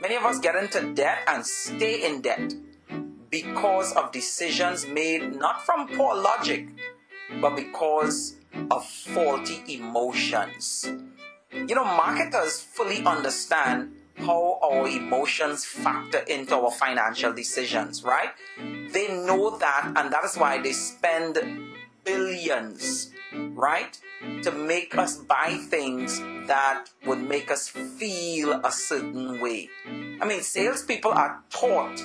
Many of us get into debt and stay in debt because of decisions made not from poor logic, but because of faulty emotions. Marketers fully understand how our emotions factor into our financial decisions, right? They know that, and that is why they spend billions, right, to make us buy things that would make us feel a certain way. Salespeople are taught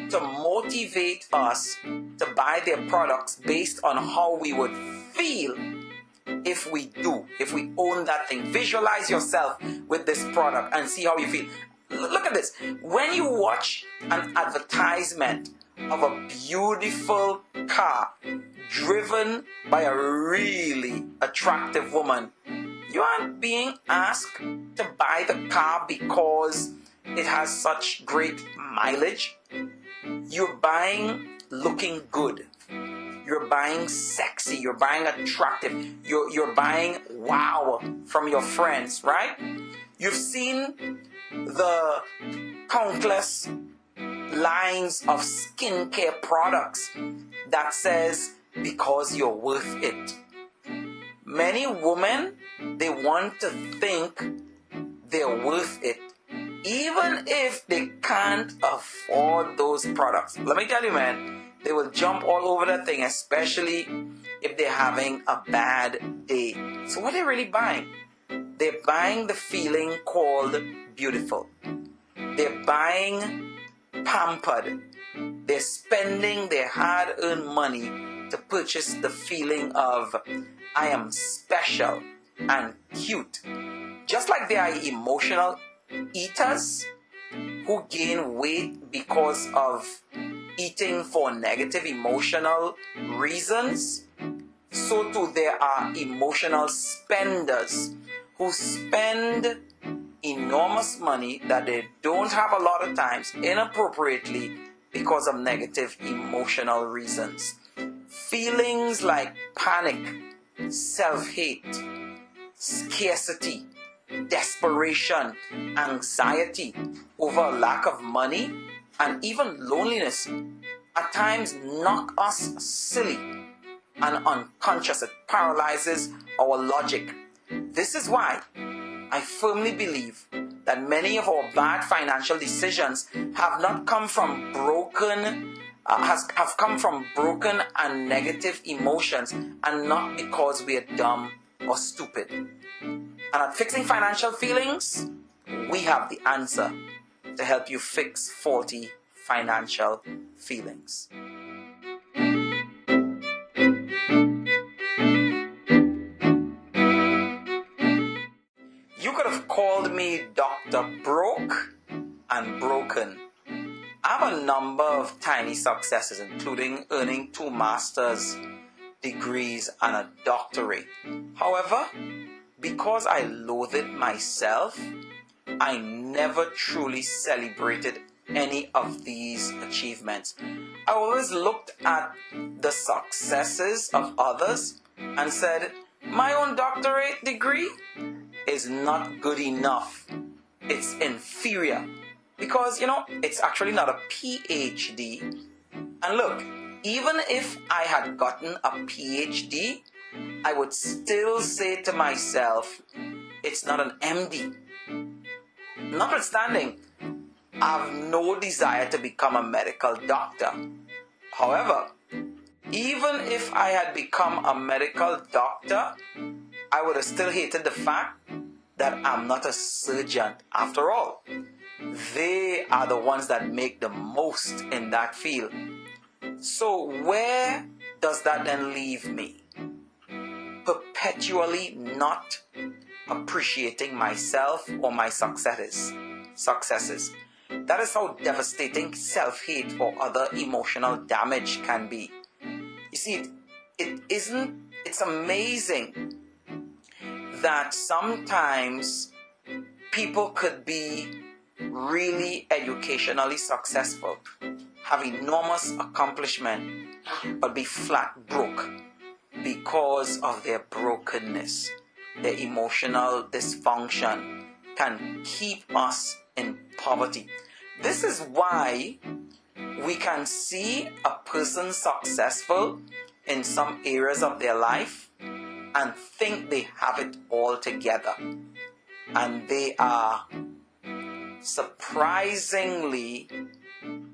to motivate us to buy their products based on how we would feel if we own that thing. Visualize yourself with this product and see how you feel. Look at this. When you watch an advertisement of a beautiful car driven by a really attractive woman, you aren't being asked to buy the car because it has such great mileage. You're buying looking good. You're buying sexy. You're buying attractive. You're buying wow from your friends, right? You've seen the countless lines of skincare products that says, because you're worth it. Many women, they want to think they're worth it, even if they can't afford those products. Let me tell you, man, they will jump all over that thing, especially if they're having a bad day. So what are they really buying? They're buying the feeling called beautiful. They're buying pampered. They're spending their hard-earned money to purchase the feeling of, I am special and cute. Just like they are emotional eaters who gain weight because of eating for negative emotional reasons, so too there are emotional spenders who spend enormous money that they don't have a lot of times inappropriately because of negative emotional reasons. Feelings like panic, self-hate, scarcity, desperation, anxiety over a lack of money, and even loneliness at times knock us silly and unconscious. It paralyzes our logic. This is why I firmly believe that many of our bad financial decisions have not come from broken and negative emotions, and not because we are dumb or stupid. And at Fixing Financial Feelings, we have the answer to help you fix faulty financial feelings. You could have called me Dr. Broke and Broken. I have a number of tiny successes, including earning 2 master's degrees and a doctorate. However, because I loathed myself, I never truly celebrated any of these achievements. I always looked at the successes of others and said, my own doctorate degree is not good enough. It's inferior. Because, it's actually not a PhD. And look, even if I had gotten a PhD, I would still say to myself, it's not an MD. Notwithstanding, I have no desire to become a medical doctor. However, even if I had become a medical doctor, I would have still hated the fact that I'm not a surgeon after all. They are the ones that make the most in that field. So where does that then leave me? Perpetually not appreciating myself or my successes. That is how devastating self-hate or other emotional damage can be. You see, it's amazing that sometimes people could be really educationally successful, have enormous accomplishment, but be flat broke because of their brokenness. Their emotional dysfunction can keep us in poverty. This is why we can see a person successful in some areas of their life and think they have it all together. And they are surprisingly,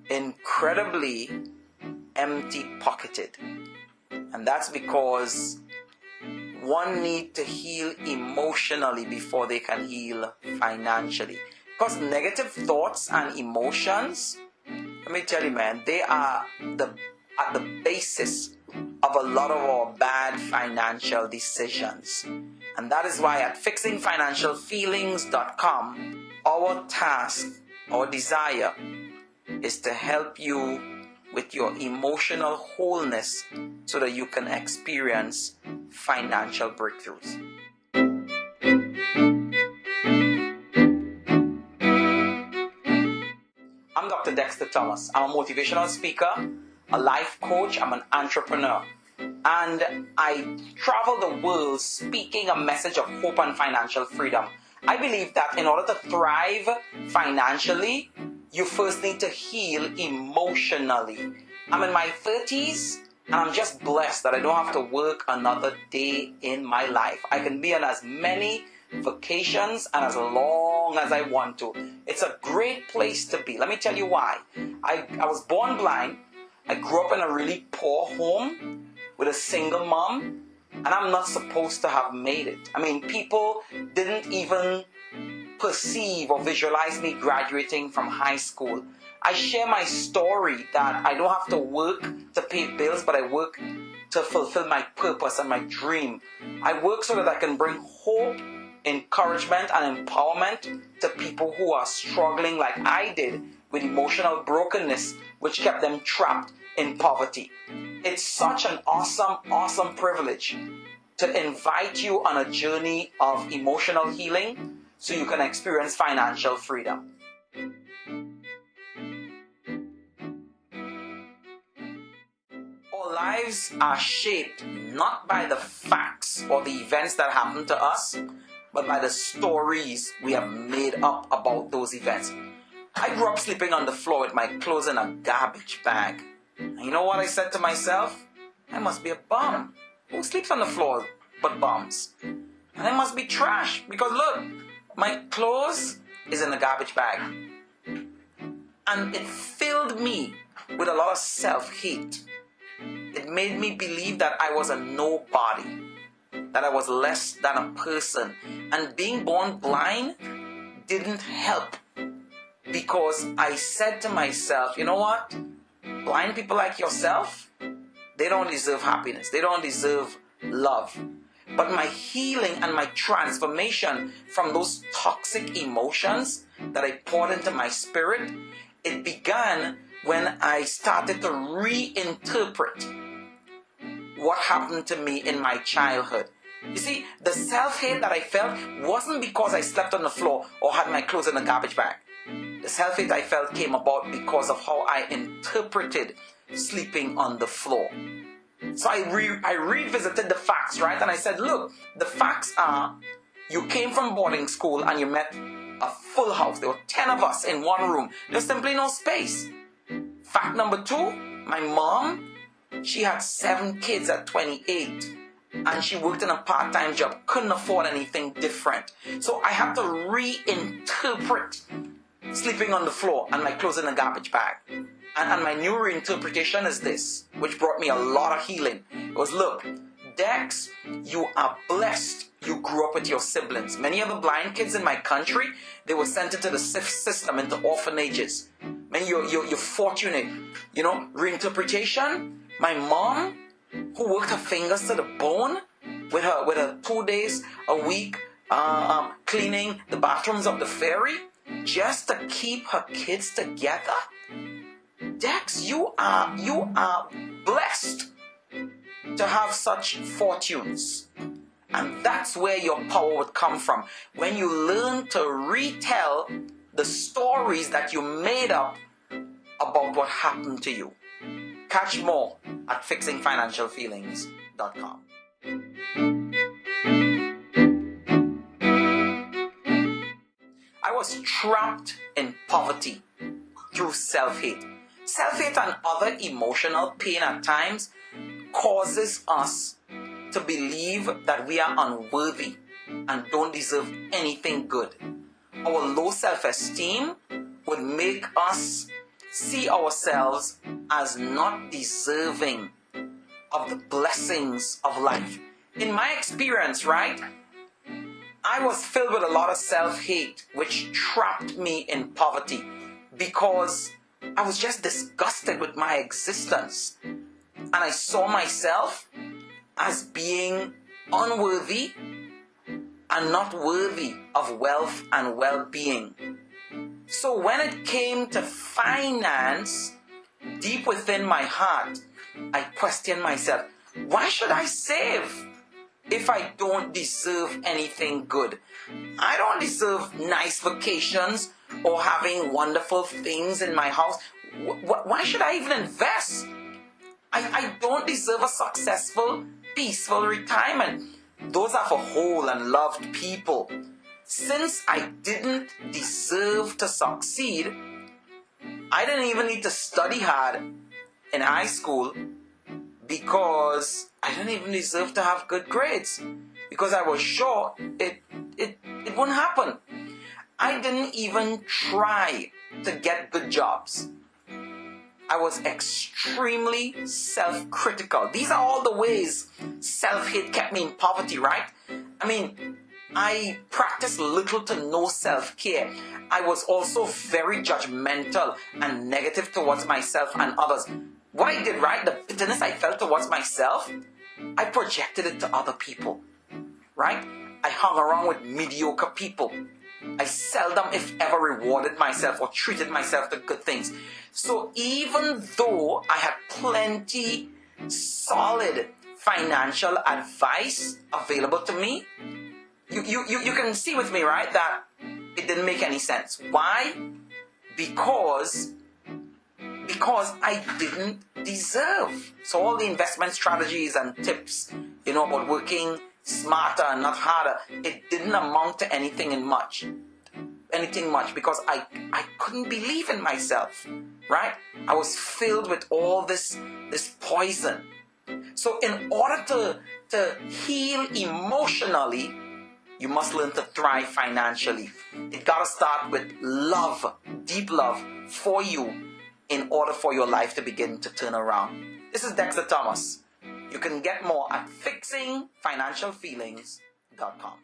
incredibly empty-pocketed. And that's because one needs to heal emotionally before they can heal financially. Because negative thoughts and emotions, let me tell you, man, they are at the basis of a lot of our bad financial decisions. And that is why at fixingfinancialfeelings.com, our task, our desire is to help you with your emotional wholeness so that you can experience financial breakthroughs. I'm Dr. Dexter Thomas. I'm a motivational speaker, a life coach, I'm an entrepreneur. And I travel the world speaking a message of hope and financial freedom. I believe that in order to thrive financially, you first need to heal emotionally. I'm in my 30s and I'm just blessed that I don't have to work another day in my life. I can be on as many vacations and as long as I want to. It's a great place to be. Let me tell you why. I was born blind. I grew up in a really poor home with a single mom, and I'm not supposed to have made it. I mean, people didn't even perceive or visualize me graduating from high school. I share my story that I don't have to work to pay bills, but I work to fulfill my purpose and my dream. I work so that I can bring hope, encouragement, and empowerment to people who are struggling like I did with emotional brokenness, which kept them trapped in poverty. It's such an awesome privilege to invite you on a journey of emotional healing so you can experience financial freedom. Our lives are shaped not by the facts or the events that happen to us, but by the stories we have made up about those events. I grew up sleeping on the floor with my clothes in a garbage bag. And you know what I said to myself? I must be a bum. Who sleeps on the floor but bums? And I must be trash because look, my clothes is in a garbage bag. And it filled me with a lot of self-hate. It made me believe that I was a nobody, that I was less than a person. And being born blind didn't help because I said to myself, you know what? Blind people like yourself, they don't deserve happiness. They don't deserve love. But my healing and my transformation from those toxic emotions that I poured into my spirit, it began when I started to reinterpret what happened to me in my childhood. You see, the self-hate that I felt wasn't because I slept on the floor or had my clothes in a garbage bag. The self-hate I felt came about because of how I interpreted sleeping on the floor. So I revisited the facts, right? And I said, look, the facts are you came from boarding school and you met a full house. There were 10 of us in one room. There's simply no space. Fact number 2, my mom, she had 7 kids at 28. And she worked in a part-time job. Couldn't afford anything different. So I had to reinterpret sleeping on the floor and my clothes in a garbage bag. And my new reinterpretation is this, which brought me a lot of healing. It was, look, Dex, you are blessed. You grew up with your siblings. Many of the blind kids in my country, they were sent into the system, into orphanages. Man, you're fortunate. You know, reinterpretation, my mom, who worked her fingers to the bone with her 2 days a week cleaning the bathrooms of the ferry just to keep her kids together. Dex, you are blessed to have such fortunes. And that's where your power would come from. When you learn to retell the stories that you made up about what happened to you. Catch more at fixingfinancialfeelings.com. I was trapped in poverty through self-hate. Self-hate and other emotional pain at times causes us to believe that we are unworthy and don't deserve anything good. Our low self-esteem would make us see ourselves as not deserving of the blessings of life. In my experience, right, I was filled with a lot of self-hate, which trapped me in poverty because I was just disgusted with my existence. And I saw myself as being unworthy and not worthy of wealth and well-being. So when it came to finance, deep within my heart, I questioned myself, why should I save if I don't deserve anything good? I don't deserve nice vacations or having wonderful things in my house. Why should I even invest? I don't deserve a successful, peaceful retirement. Those are for whole and loved people. Since I didn't deserve to succeed, I didn't even need to study hard in high school because I didn't even deserve to have good grades because I was sure it wouldn't happen. I didn't even try to get good jobs. I was extremely self-critical. These are all the ways self-hate kept me in poverty, right? I mean, I practiced little to no self-care. I was also very judgmental and negative towards myself and others. What I did, right, the bitterness I felt towards myself, I projected it to other people, right? I hung around with mediocre people. I seldom, if ever, rewarded myself or treated myself to good things. So even though I had plenty solid financial advice available to me, you can see with me, right, that it didn't make any sense. Why? Because I didn't deserve. So all the investment strategies and tips, about working smarter and not harder, it didn't amount to anything much because I couldn't believe in myself, right? I was filled with all this poison. So in order to heal emotionally, you must learn to thrive financially. It gotta start with love, deep love for you in order for your life to begin to turn around. This is Dexter Thomas. You can get more at fixingfinancialfeelings.com.